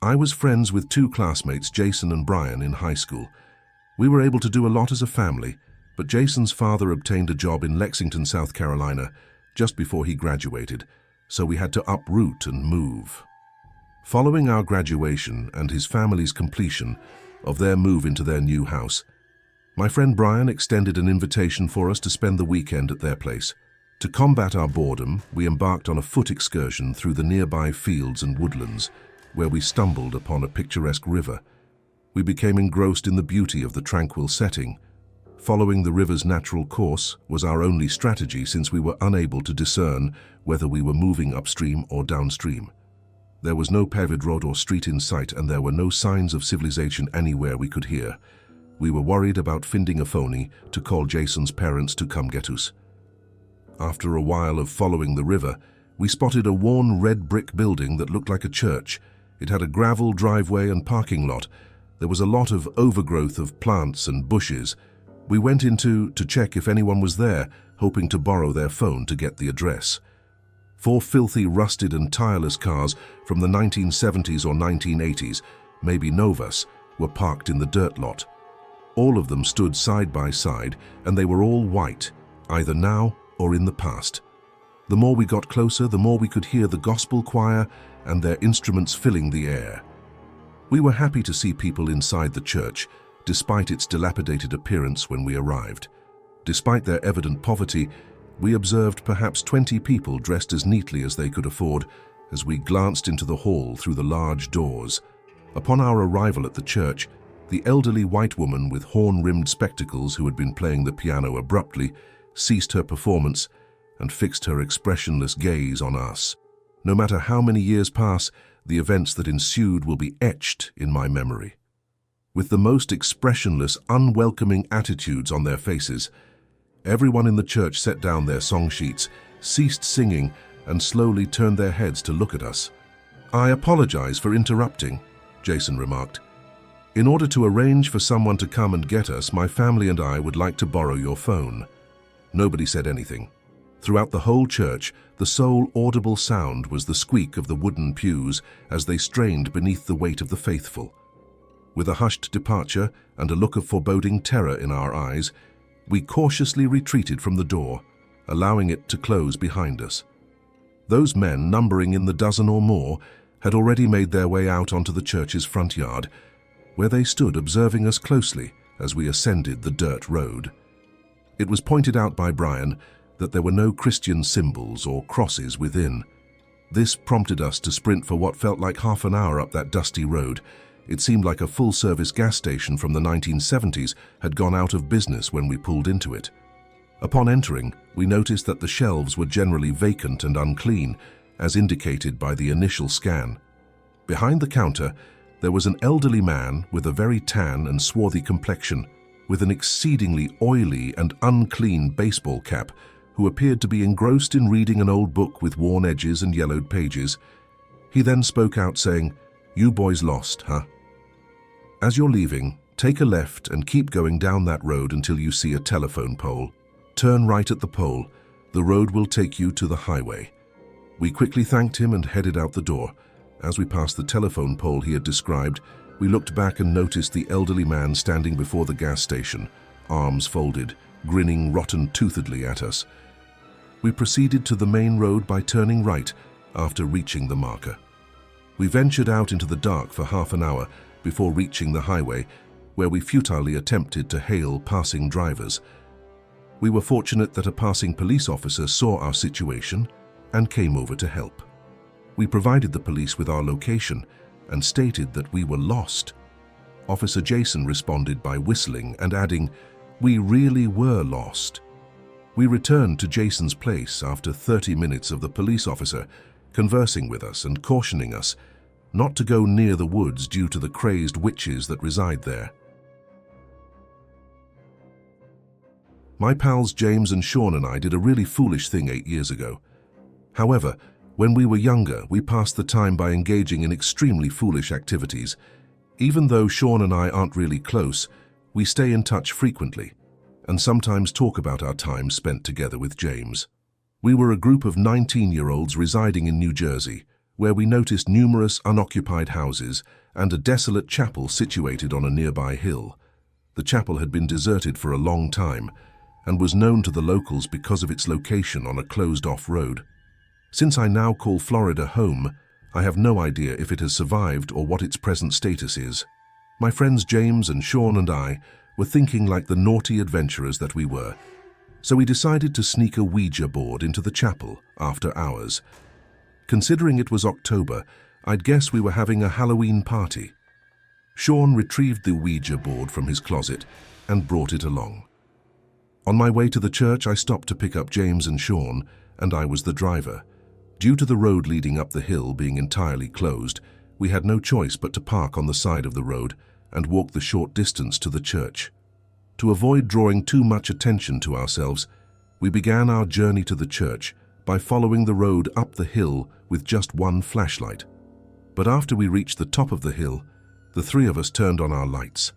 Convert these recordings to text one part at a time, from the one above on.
I was friends with two classmates, Jason and Brian, in high school. We were able to do a lot as a family, but Jason's father obtained a job in Lexington, South Carolina, just before he graduated, so we had to uproot and move. Following our graduation and his family's completion of their move into their new house, my friend Brian extended an invitation for us to spend the weekend at their place. To combat our boredom, we embarked on a foot excursion through the nearby fields and woodlands, where we stumbled upon a picturesque river. We became engrossed in the beauty of the tranquil setting. Following the river's natural course was our only strategy, since we were unable to discern whether we were moving upstream or downstream. There was no paved road or street in sight, and there were no signs of civilization anywhere we could hear. We were worried about finding a phony to call Jason's parents to come get us. After a while of following the river, we spotted a worn red brick building that looked like a church. It had a gravel driveway and parking lot. There was a lot of overgrowth of plants and bushes. We went in to check if anyone was there, hoping to borrow their phone to get the address. 4 filthy, rusted and tireless cars from the 1970s or 1980s, maybe Novas, were parked in the dirt lot. All of them stood side by side, and they were all white, either now or in the past. The more we got closer, the more we could hear the gospel choir and their instruments filling the air. We were happy to see people inside the church, despite its dilapidated appearance when we arrived. Despite their evident poverty, we observed perhaps 20 people dressed as neatly as they could afford as we glanced into the hall through the large doors. Upon our arrival at the church, the elderly white woman with horn-rimmed spectacles who had been playing the piano abruptly ceased her performance and fixed her expressionless gaze on us. No matter how many years pass, the events that ensued will be etched in my memory. With the most expressionless, unwelcoming attitudes on their faces, everyone in the church set down their song sheets, ceased singing, and slowly turned their heads to look at us. "I apologize for interrupting," Jason remarked. "In order to arrange for someone to come and get us, my family and I would like to borrow your phone." Nobody said anything. Throughout the whole church, the sole audible sound was the squeak of the wooden pews as they strained beneath the weight of the faithful. With a hushed departure and a look of foreboding terror in our eyes, we cautiously retreated from the door, allowing it to close behind us. Those men, numbering in the dozen or more, had already made their way out onto the church's front yard, where they stood observing us closely as we ascended the dirt road. It was pointed out by Brian that there were no Christian symbols or crosses within. This prompted us to sprint for what felt like half an hour up that dusty road. It seemed like a full-service gas station from the 1970s had gone out of business when we pulled into it. Upon entering, we noticed that the shelves were generally vacant and unclean, as indicated by the initial scan. Behind the counter, there was an elderly man with a very tan and swarthy complexion, with an exceedingly oily and unclean baseball cap, who appeared to be engrossed in reading an old book with worn edges and yellowed pages. He then spoke out saying, "You boys lost, huh? As you're leaving, take a left and keep going down that road until you see a telephone pole. Turn right at the pole. The road will take you to the highway." We quickly thanked him and headed out the door. As we passed the telephone pole he had described, we looked back and noticed the elderly man standing before the gas station, arms folded, grinning rotten-toothedly at us. We proceeded to the main road by turning right after reaching the marker. We ventured out into the dark for half an hour before reaching the highway, where we futilely attempted to hail passing drivers. We were fortunate that a passing police officer saw our situation and came over to help. We provided the police with our location and stated that we were lost. Officer Jason responded by whistling and adding, "We really were lost." We returned to Jason's place after 30 minutes of the police officer conversing with us and cautioning us not to go near the woods due to the crazed witches that reside there. My pals James and Sean and I did a really foolish thing 8 years ago. However, when we were younger, we passed the time by engaging in extremely foolish activities. Even though Sean and I aren't really close, we stay in touch frequently and sometimes talk about our time spent together with James. We were a group of 19-year-olds residing in New Jersey, where we noticed numerous unoccupied houses and a desolate chapel situated on a nearby hill. The chapel had been deserted for a long time and was known to the locals because of its location on a closed-off road. Since I now call Florida home, I have no idea if it has survived or what its present status is. My friends James and Sean and I were thinking like the naughty adventurers that we were, so we decided to sneak a Ouija board into the chapel after hours. Considering it was October, I'd guess we were having a Halloween party. Sean retrieved the Ouija board from his closet and brought it along. On my way to the church, I stopped to pick up James and Sean, and I was the driver. Due to the road leading up the hill being entirely closed, we had no choice but to park on the side of the road and walk the short distance to the church. To avoid drawing too much attention to ourselves, we began our journey to the church by following the road up the hill with just one flashlight. But after we reached the top of the hill, the three of us turned on our lights.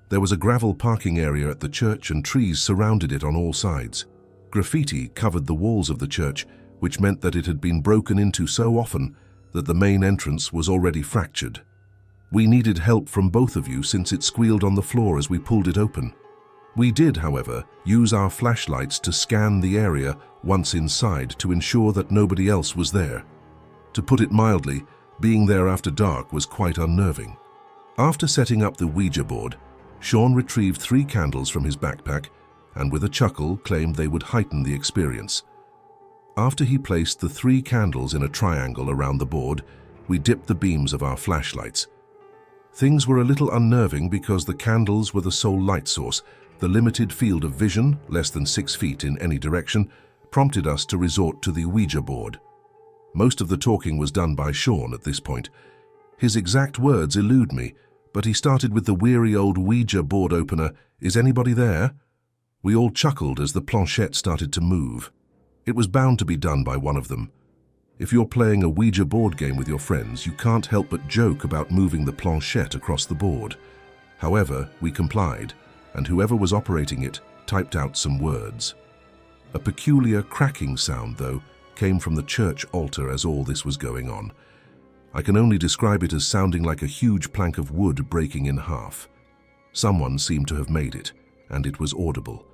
There was a gravel parking area at the church and trees surrounded it on all sides. Graffiti covered the walls of the church, which meant that it had been broken into so often that the main entrance was already fractured. We needed help from both of you since it squealed on the floor as we pulled it open. We did, however, use our flashlights to scan the area once inside to ensure that nobody else was there. To put it mildly, being there after dark was quite unnerving. After setting up the Ouija board, Sean retrieved 3 candles from his backpack and with a chuckle claimed they would heighten the experience. After he placed the 3 candles in a triangle around the board, we dipped the beams of our flashlights. Things were a little unnerving because the candles were the sole light source. The limited field of vision, less than 6 feet in any direction, prompted us to resort to the Ouija board. Most of the talking was done by Sean at this point. His exact words elude me, but he started with the weary old Ouija board opener, "Is anybody there?" We all chuckled as the planchette started to move. It was bound to be done by one of them. If you're playing a Ouija board game with your friends, you can't help but joke about moving the planchette across the board. However, we complied, and whoever was operating it typed out some words. A peculiar cracking sound, though, came from the church altar as all this was going on. I can only describe it as sounding like a huge plank of wood breaking in half. Someone seemed to have made it, and it was audible.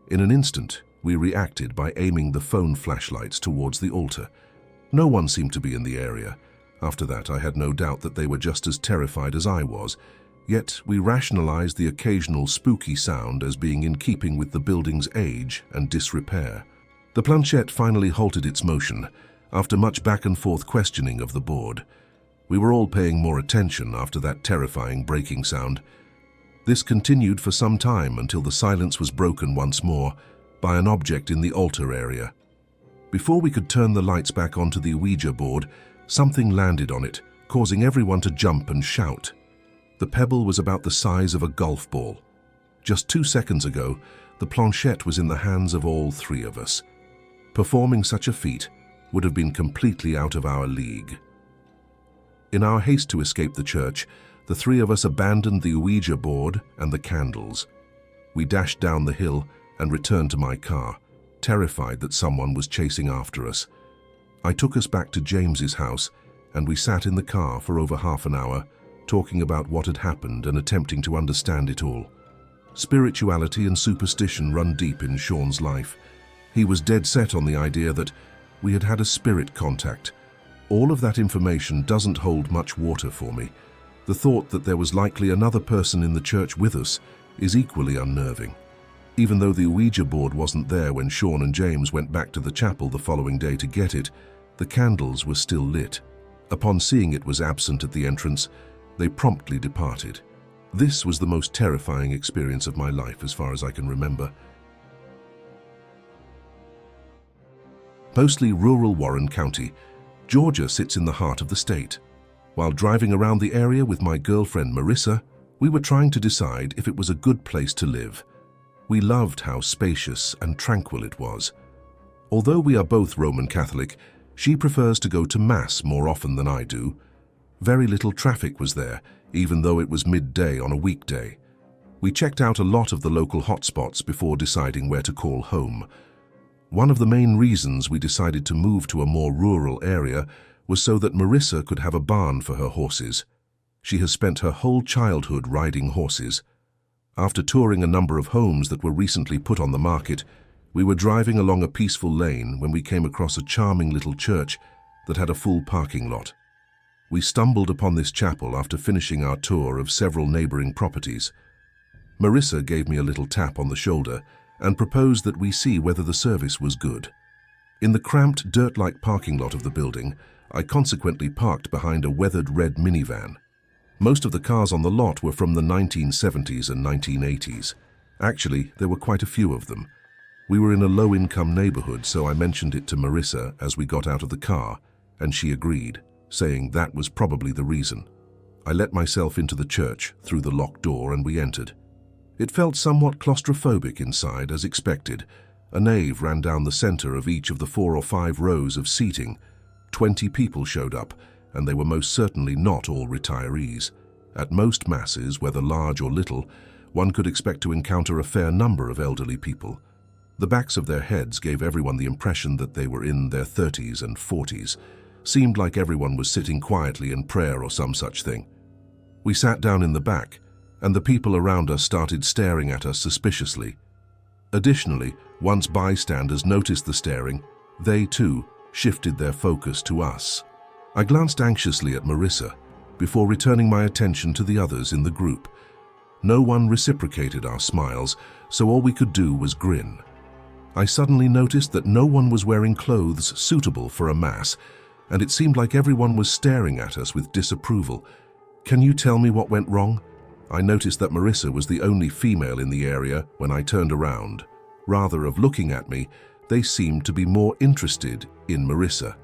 In an instant, we reacted by aiming the phone flashlights towards the altar. No one seemed to be in the area. After that, I had no doubt that they were just as terrified as I was. Yet, we rationalized the occasional spooky sound as being in keeping with the building's age and disrepair. The planchette finally halted its motion, after much back and forth questioning of the board. We were all paying more attention after that terrifying breaking sound. This continued for some time until the silence was broken once more by an object in the altar area. Before we could turn the lights back onto the Ouija board, something landed on it, causing everyone to jump and shout. The pebble was about the size of a golf ball. Just 2 seconds ago, the planchette was in the hands of all 3 of us. Performing such a feat would have been completely out of our league. In our haste to escape the church, the 3 of us abandoned the Ouija board and the candles. We dashed down the hill and returned to my car, terrified that someone was chasing after us. I took us back to James's house, and we sat in the car for over half an hour, talking about what had happened and attempting to understand it all. Spirituality and superstition run deep in Sean's life. He was dead set on the idea that we had had a spirit contact. All of that information doesn't hold much water for me. The thought that there was likely another person in the church with us is equally unnerving. Even though the Ouija board wasn't there when Sean and James went back to the chapel the following day to get it, the candles were still lit. Upon seeing it was absent at the entrance, they promptly departed. This was the most terrifying experience of my life as far as I can remember. Mostly rural Warren County, Georgia sits in the heart of the state. While driving around the area with my girlfriend Marissa, we were trying to decide if it was a good place to live. We loved how spacious and tranquil it was. Although we are both Roman Catholic, she prefers to go to Mass more often than I do. Very little traffic was there, even though it was midday on a weekday. We checked out a lot of the local hotspots before deciding where to call home. One of the main reasons we decided to move to a more rural area was so that Marissa could have a barn for her horses. She has spent her whole childhood riding horses. After touring a number of homes that were recently put on the market, we were driving along a peaceful lane when we came across a charming little church that had a full parking lot. We stumbled upon this chapel after finishing our tour of several neighboring properties. Marissa gave me a little tap on the shoulder and proposed that we see whether the service was good. In the cramped, dirt-like parking lot of the building, I consequently parked behind a weathered red minivan. Most of the cars on the lot were from the 1970s and 1980s. Actually, there were quite a few of them. We were in a low-income neighborhood, so I mentioned it to Marissa as we got out of the car, and she agreed, saying that was probably the reason. I let myself into the church through the locked door and we entered. It felt somewhat claustrophobic inside, as expected. A nave ran down the center of each of the 4 or 5 rows of seating. 20 people showed up, and they were most certainly not all retirees. At most masses, whether large or little, one could expect to encounter a fair number of elderly people. The backs of their heads gave everyone the impression that they were in their 30s and 40s. Seemed like everyone was sitting quietly in prayer or some such thing. We sat down in the back, and the people around us started staring at us suspiciously. Additionally, once bystanders noticed the staring, they too shifted their focus to us. I glanced anxiously at Marissa before returning my attention to the others in the group. No one reciprocated our smiles, so all we could do was grin. I suddenly noticed that no one was wearing clothes suitable for a mass, and it seemed like everyone was staring at us with disapproval. Can you tell me what went wrong? I noticed that Marissa was the only female in the area when I turned around. Rather of looking at me, they seemed to be more interested in Marissa.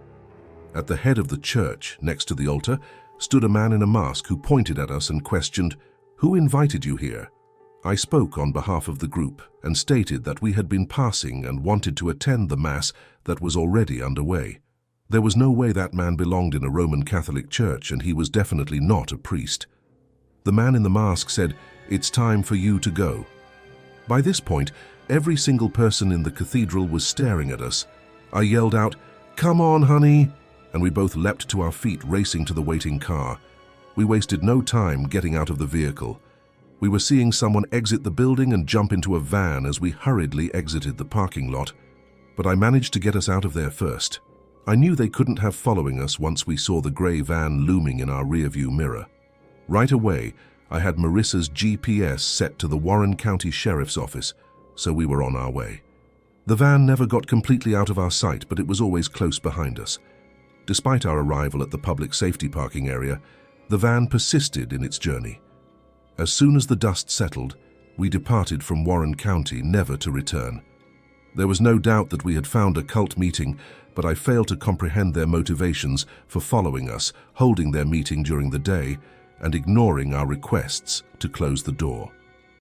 At the head of the church, next to the altar, stood a man in a mask who pointed at us and questioned, "Who invited you here?" I spoke on behalf of the group and stated that we had been passing and wanted to attend the mass that was already underway. There was no way that man belonged in a Roman Catholic church, and he was definitely not a priest. The man in the mask said, "It's time for you to go." By this point, every single person in the cathedral was staring at us. I yelled out, "Come on, honey!" and we both leapt to our feet, racing to the waiting car. We wasted no time getting out of the vehicle. We were seeing someone exit the building and jump into a van as we hurriedly exited the parking lot, but I managed to get us out of there first. I knew they couldn't have following us once we saw the grey van looming in our rearview mirror. Right away, I had Marissa's GPS set to the Warren County Sheriff's Office, so we were on our way. The van never got completely out of our sight, but it was always close behind us. Despite our arrival at the public safety parking area, the van persisted in its journey. As soon as the dust settled, we departed from Warren County, never to return. There was no doubt that we had found a cult meeting, but I failed to comprehend their motivations for following us, holding their meeting during the day, and ignoring our requests to close the door.